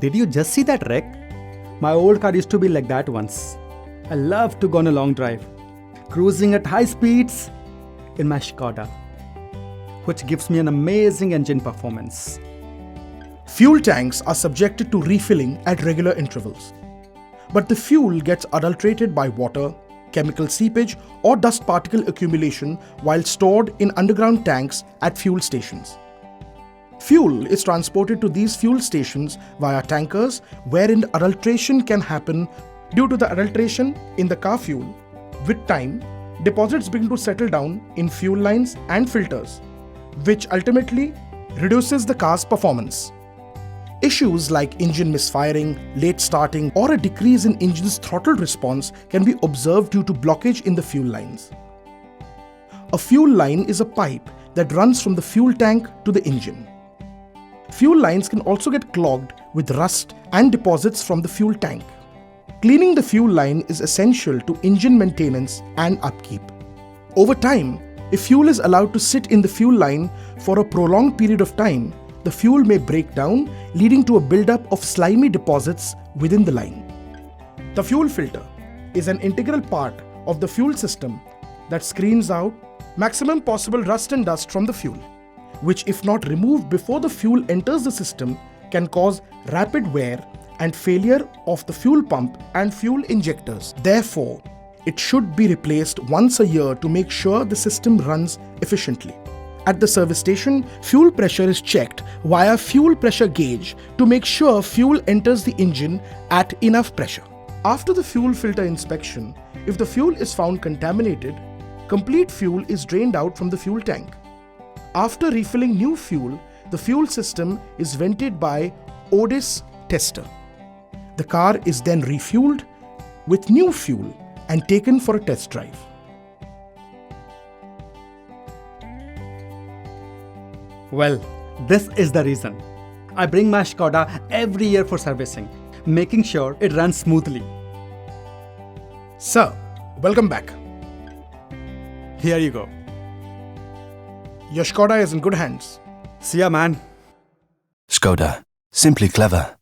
Did you just see that wreck? My old car used to be like that once. I love to go on a long drive, cruising at high speeds in my SKODA, which gives me an amazing engine performance. Fuel tanks are subjected to refilling at regular intervals. But the fuel gets adulterated by water, chemical seepage, or dust particle accumulation while stored in underground tanks at fuel stations. Fuel is transported to these fuel stations via tankers, wherein adulteration can happen due to the adulteration in the car fuel. With time, deposits begin to settle down in fuel lines and filters, which ultimately reduces the car's performance. Issues like engine misfiring, late starting, or a decrease in engine's throttle response can be observed due to blockage in the fuel lines. A fuel line is a pipe that runs from the fuel tank to the engine. Fuel lines can also get clogged with rust and deposits from the fuel tank. Cleaning the fuel line is essential to engine maintenance and upkeep. Over time, if fuel is allowed to sit in the fuel line for a prolonged period of time, the fuel may break down, leading to a buildup of slimy deposits within the line. The fuel filter is an integral part of the fuel system that screens out maximum possible rust and dust from the fuel, which, if not removed before the fuel enters the system, can cause rapid wear and failure of the fuel pump and fuel injectors. Therefore, it should be replaced once a year to make sure the system runs efficiently. At the service station, fuel pressure is checked via fuel pressure gauge to make sure fuel enters the engine at enough pressure. After the fuel filter inspection, if the fuel is found contaminated, complete fuel is drained out from the fuel tank. After refilling new fuel, the fuel system is vented by Otis tester. The car is then refueled with new fuel and taken for a test drive. Well, this is the reason. I bring my SKODA every year for servicing, making sure it runs smoothly. Sir, welcome back. Here you go. Your SKODA is in good hands. See ya, man. SKODA. Simply clever.